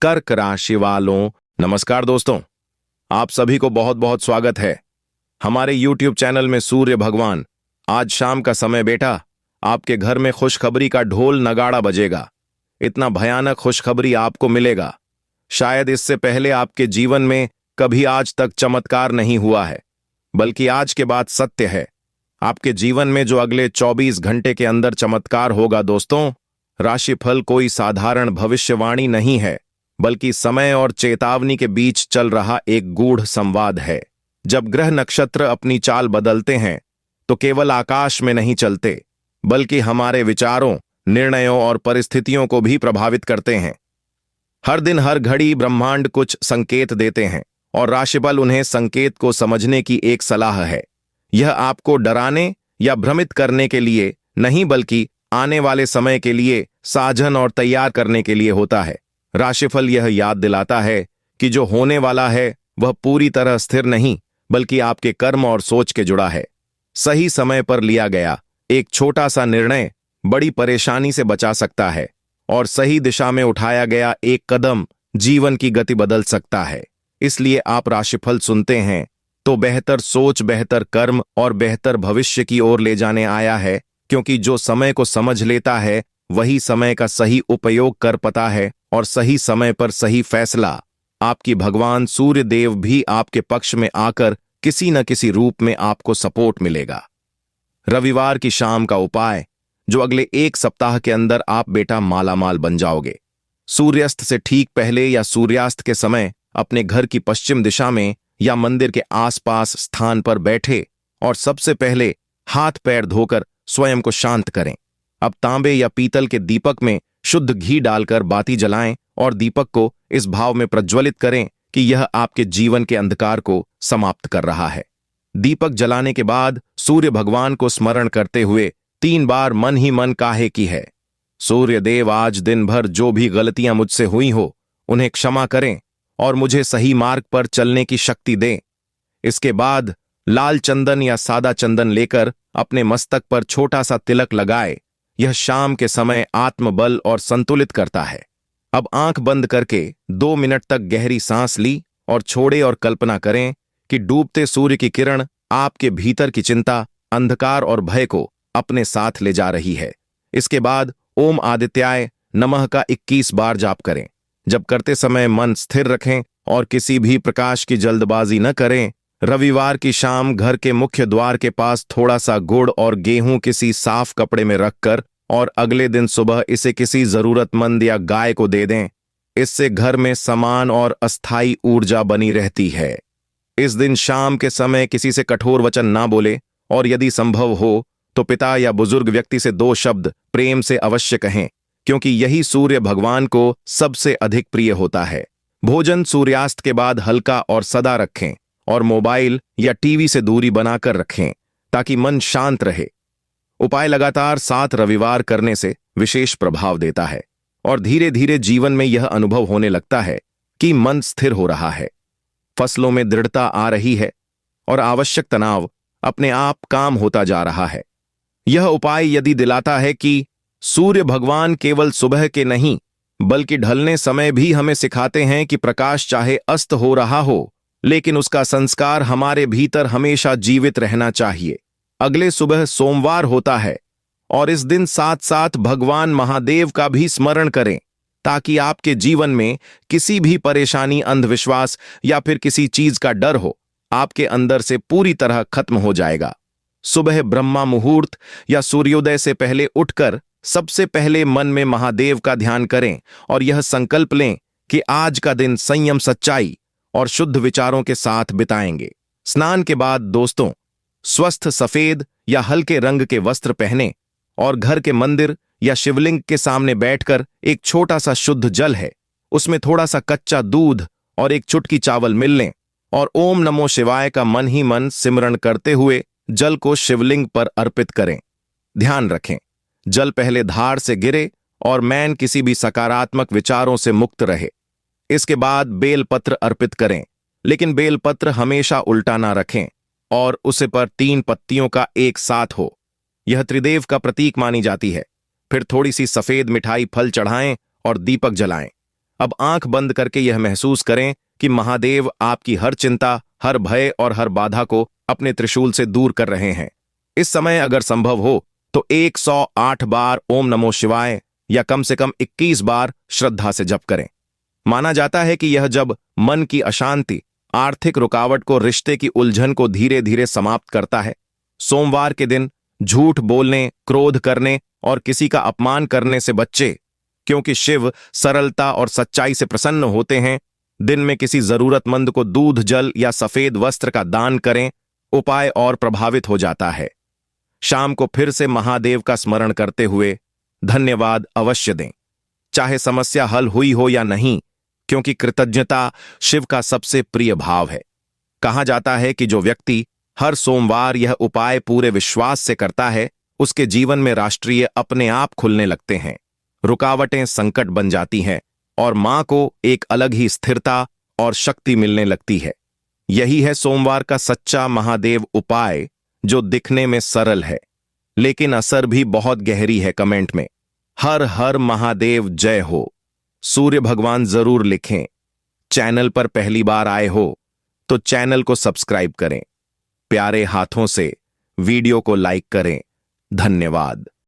कर्क राशि वालों, नमस्कार दोस्तों। आप सभी को बहुत बहुत स्वागत है हमारे YouTube चैनल में। सूर्य भगवान, आज शाम का समय बेटा, आपके घर में खुशखबरी का ढोल नगाड़ा बजेगा। इतना भयानक खुशखबरी आपको मिलेगा, शायद इससे पहले आपके जीवन में कभी आज तक चमत्कार नहीं हुआ है, बल्कि आज के बाद सत्य है। आपके जीवन में जो अगले 24 घंटे के अंदर चमत्कार होगा दोस्तों, राशिफल कोई साधारण भविष्यवाणी नहीं है, बल्कि समय और चेतावनी के बीच चल रहा एक गूढ़ संवाद है। जब ग्रह नक्षत्र अपनी चाल बदलते हैं तो केवल आकाश में नहीं चलते, बल्कि हमारे विचारों, निर्णयों और परिस्थितियों को भी प्रभावित करते हैं। हर दिन हर घड़ी ब्रह्मांड कुछ संकेत देते हैं और राशिफल उन्हें संकेत को समझने की एक सलाह है। यह आपको डराने या भ्रमित करने के लिए नहीं, बल्कि आने वाले समय के लिए साझन और तैयार करने के लिए होता है। राशिफल यह याद दिलाता है कि जो होने वाला है वह पूरी तरह स्थिर नहीं, बल्कि आपके कर्म और सोच के जुड़ा है। सही समय पर लिया गया एक छोटा सा निर्णय बड़ी परेशानी से बचा सकता है, और सही दिशा में उठाया गया एक कदम जीवन की गति बदल सकता है। इसलिए आप राशिफल सुनते हैं तो बेहतर सोच, बेहतर कर्म और बेहतर भविष्य की ओर ले जाने आया है, क्योंकि जो समय को समझ लेता है वही समय का सही उपयोग कर पाता है, और सही समय पर सही फैसला। आपकी भगवान सूर्य देव भी आपके पक्ष में आकर किसी न किसी रूप में आपको सपोर्ट मिलेगा। रविवार की शाम का उपाय, जो अगले एक सप्ताह के अंदर आप बेटा मालामाल बन जाओगे। सूर्यास्त से ठीक पहले या सूर्यास्त के समय अपने घर की पश्चिम दिशा में या मंदिर के आसपास स्थान पर बैठे और सबसे पहले हाथ पैर धोकर स्वयं को शांत करें। अब तांबे या पीतल के दीपक में शुद्ध घी डालकर बाती जलाएं और दीपक को इस भाव में प्रज्वलित करें कि यह आपके जीवन के अंधकार को समाप्त कर रहा है। दीपक जलाने के बाद सूर्य भगवान को स्मरण करते हुए 3 बार मन ही मन काहे की है, सूर्य देव, आज दिन भर जो भी गलतियां मुझसे हुई हो उन्हें क्षमा करें और मुझे सही मार्ग पर चलने की शक्ति दें। इसके बाद लाल चंदन या सादा चंदन लेकर अपने मस्तक पर छोटा सा तिलक लगाए। यह शाम के समय आत्मबल और संतुलित करता है। अब आंख बंद करके 2 मिनट तक गहरी सांस ली और छोड़े, और कल्पना करें कि डूबते सूर्य की किरण आपके भीतर की चिंता, अंधकार और भय को अपने साथ ले जा रही है। इसके बाद ओम आदित्याय नमः का 21 बार जाप करें। जब करते समय मन स्थिर रखें और किसी भी प्रकाश की जल्दबाजी न करें। रविवार की शाम घर के मुख्य द्वार के पास थोड़ा सा गुड़ और गेहूं किसी साफ कपड़े में रखकर और अगले दिन सुबह इसे किसी जरूरतमंद या गाय को दे दें। इससे घर में समान और अस्थायी ऊर्जा बनी रहती है। इस दिन शाम के समय किसी से कठोर वचन ना बोले, और यदि संभव हो तो पिता या बुजुर्ग व्यक्ति से 2 शब्द प्रेम से अवश्य कहें, क्योंकि यही सूर्य भगवान को सबसे अधिक प्रिय होता है। भोजन सूर्यास्त के बाद हल्का और सदा रखें, और मोबाइल या टीवी से दूरी बनाकर रखें ताकि मन शांत रहे। उपाय लगातार 7 रविवार करने से विशेष प्रभाव देता है, और धीरे धीरे जीवन में यह अनुभव होने लगता है कि मन स्थिर हो रहा है, फसलों में दृढ़ता आ रही है और आवश्यक तनाव अपने आप काम होता जा रहा है। यह उपाय यदि दिलाता है कि सूर्य भगवान केवल सुबह के नहीं, बल्कि ढलने समय भी हमें सिखाते हैं कि प्रकाश चाहे अस्त हो रहा हो, लेकिन उसका संस्कार हमारे भीतर हमेशा जीवित रहना चाहिए। अगले सुबह सोमवार होता है, और इस दिन साथ साथ भगवान महादेव का भी स्मरण करें, ताकि आपके जीवन में किसी भी परेशानी, अंधविश्वास या फिर किसी चीज का डर हो, आपके अंदर से पूरी तरह खत्म हो जाएगा। सुबह ब्रह्मा मुहूर्त या सूर्योदय से पहले उठकर सबसे पहले मन में महादेव का ध्यान करें और यह संकल्प लें कि आज का दिन संयम, सच्चाई और शुद्ध विचारों के साथ बिताएंगे। स्नान के बाद दोस्तों स्वस्थ सफेद या हल्के रंग के वस्त्र पहने और घर के मंदिर या शिवलिंग के सामने बैठकर एक छोटा सा शुद्ध जल है, उसमें थोड़ा सा कच्चा दूध और एक चुटकी चावल मिल लें, और ओम नमो शिवाय का मन ही मन सिमरण करते हुए जल को शिवलिंग पर अर्पित करें। ध्यान रखें, जल पहले धार से गिरे और मैन किसी भी सकारात्मक विचारों से मुक्त रहे। इसके बाद बेलपत्र अर्पित करें, लेकिन बेलपत्र हमेशा उल्टा ना रखें और उसे पर 3 पत्तियों का एक साथ हो। यह त्रिदेव का प्रतीक मानी जाती है। फिर थोड़ी सी सफेद मिठाई फल चढ़ाएं और दीपक जलाएं। अब आंख बंद करके यह महसूस करें कि महादेव आपकी हर चिंता, हर भय और हर बाधा को अपने त्रिशूल से दूर कर रहे हैं। इस समय अगर संभव हो तो 108 बार ओम नमो शिवाय या कम से कम 21 बार श्रद्धा से जप करें। माना जाता है कि यह जब मन की अशांति, आर्थिक रुकावट को, रिश्ते की उलझन को धीरे धीरे समाप्त करता है। सोमवार के दिन झूठ बोलने, क्रोध करने और किसी का अपमान करने से बच्चे, क्योंकि शिव सरलता और सच्चाई से प्रसन्न होते हैं। दिन में किसी जरूरतमंद को दूध, जल या सफेद वस्त्र का दान करें, उपाय और प्रभावित हो जाता है। शाम को फिर से महादेव का स्मरण करते हुए धन्यवाद अवश्य दें, चाहे समस्या हल हुई हो या नहीं, क्योंकि कृतज्ञता शिव का सबसे प्रिय भाव है। कहा जाता है कि जो व्यक्ति हर सोमवार यह उपाय पूरे विश्वास से करता है, उसके जीवन में राष्ट्रीय अपने आप खुलने लगते हैं, रुकावटें संकट बन जाती हैं और मां को एक अलग ही स्थिरता और शक्ति मिलने लगती है। यही है सोमवार का सच्चा महादेव उपाय, जो दिखने में सरल है लेकिन असर भी बहुत गहरी है। कमेंट में हर हर महादेव जय हो सूर्य भगवान जरूर लिखें। चैनल पर पहली बार आए हो तो चैनल को सब्सक्राइब करें। प्यारे हाथों से वीडियो को लाइक करें। धन्यवाद।